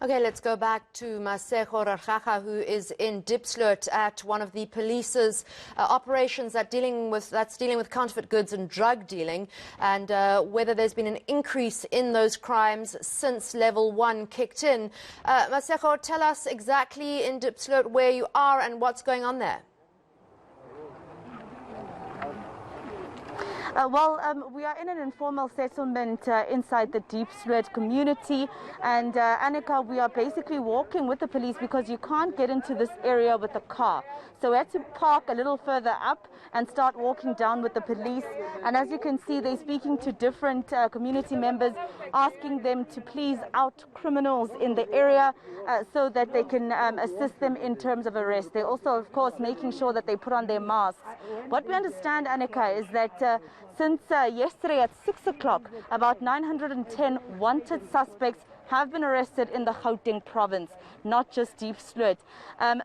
Okay, let's go back to Masego Rahlaga, who is in Diepsloot at one of the police's operations that's dealing with counterfeit goods and drug dealing, and whether there's been an increase in those crimes since level 1 kicked in. Masego, tell us exactly in Diepsloot where you are and what's going on there. We are in an informal settlement inside the Diepsloot community, and eNCA, we are basically walking with the police because you can't get into this area with a car. So we had to park a little further up and start walking down with the police. And as you can see, they're speaking to different community members, asking them to please out criminals in the area so that they can assist them in terms of arrest. They're also, of course, making sure that they put on their masks. What we understand, eNCA, is that since yesterday at 6 o'clock, about 910 wanted suspects have been arrested in the Gauteng province, not just Diepsloot.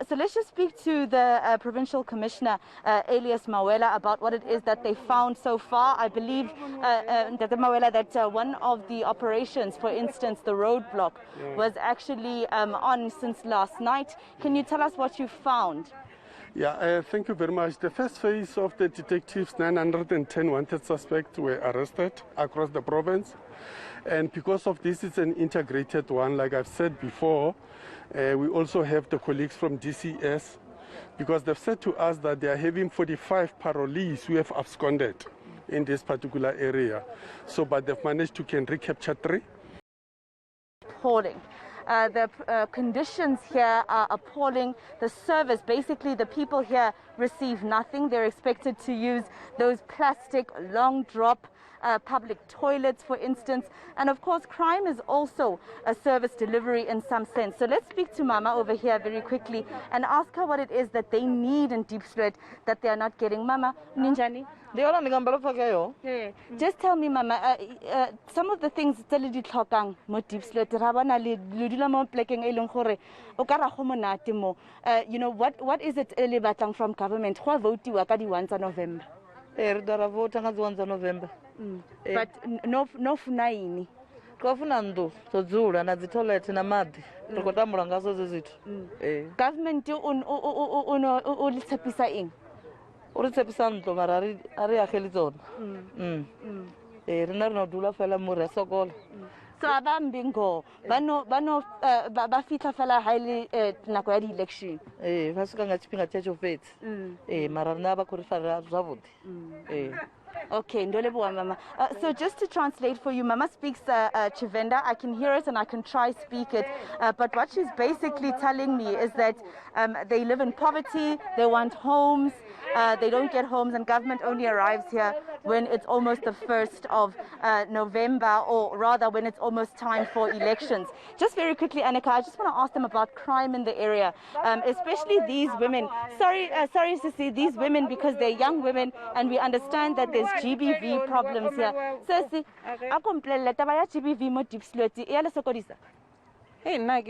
So let's just speak to the provincial commissioner, alias Mawela, about what it is that they found so far. I believe, Mawela, that one of the operations, for instance, the roadblock, was actually on since last night. Can you tell us what you found? Yeah, thank you very much. The first phase of the detectives, 910 wanted suspects were arrested across the province. And because of this, it's an integrated one. Like I've said before, we also have the colleagues from DCS, because they've said to us that they are having 45 parolees who have absconded in this particular area. So, but they've managed to recapture 3. Appalling. The conditions here are appalling. The service, basically the people here receive nothing. They're expected to use those plastic long drop public toilets, for instance. And of course, crime is also a service delivery in some sense. So let's speak to Mama over here very quickly and ask her what it is that they need in Diepsloot that they are not getting. Mama, Ninjani? Just tell me, Mama, some of the things that you tlhokang mo Diepsloot, you know, what is it early batang from government? Who vote you ka di 1 November? November. But no funaini. Kafunando so dzula na toilet na madi. Rikotambula ngazo zezithu. Government o litshepisa eng? O litshepisa ntlo mara ari ageli tsona. Rena re no dula fela mo re sokola. So abambingo ba fitla fela highly nako ya di election. Va suka nga tshipinga tsho fetsi. Mara rena ba khorifara zwavhuḓi. Okay, Mama. So just to translate for you, Mama speaks Chivenda. I can hear it and I can try speak it. But what she's basically telling me is that they live in poverty, they want homes, they don't get homes, and government only arrives here when it's almost the 1st of November, or rather when it's almost time for elections. Just very quickly, eNCA, I just want to ask them about crime in the area, especially these women. Sorry, Sissy, these women, because they're young women, and we understand that there's GBV problems here. Sissy, I complain that taba ya GBV mo Diepsloot e ya le sokodisa. Hey, na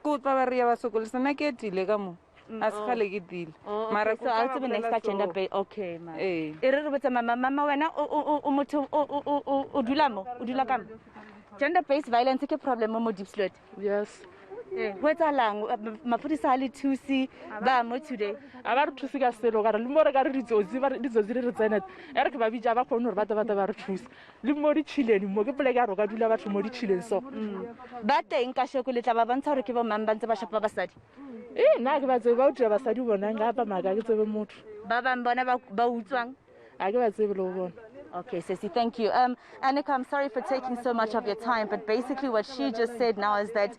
good ba re ya ba sokolisa na ke tile ka mo. Askhale ke dile. Mara so also the next agenda be okay, ma. E re re botsa mama wena o motho o dula ka mo. Gender based violence ke problem mo Diepsloot. Yes. Wetsa lang maphodisa le thusi ba mo today. Aba re thusi ka selo ka re le mo re ka re ditsozi re tsena ere ke ba bija ba khone re ba re thusi le mo di chileni mo ke pele ka ro ka dula batho mo di chileni so ba teng ka shoko le tla ba bontsha hore ke bo mang ba ntse ba shapa basadi na ke ba tsebe ba utla basadi bona nga pa maka ke tsebe motho ba bang bona ba utswang a ke ba tsebe lo bona. Okay, Sissy, thank you. eNCA, I'm sorry for taking so much of your time, but basically what she just said now is that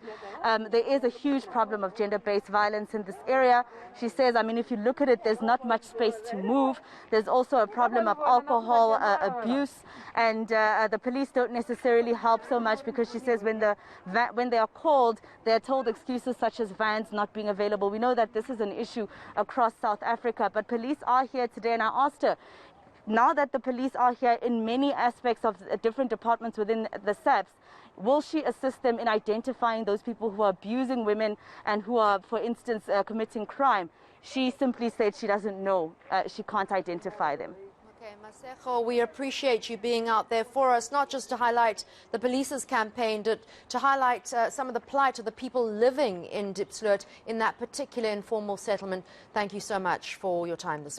there is a huge problem of gender-based violence in this area. She says, I mean, if you look at it, there's not much space to move. There's also a problem of alcohol abuse, and the police don't necessarily help so much, because she says when they are called, they're told excuses such as vans not being available. We know that this is an issue across South Africa, but police are here today, and I asked her, now that the police are here in many aspects of different departments within the SAPS, will she assist them in identifying those people who are abusing women and who are, for instance, committing crime? She simply said she doesn't know. She can't identify them. Okay. Masego, we appreciate you being out there for us, not just to highlight the police's campaign, but to highlight some of the plight of the people living in Diepsloot in that particular informal settlement. Thank you so much for your time this morning.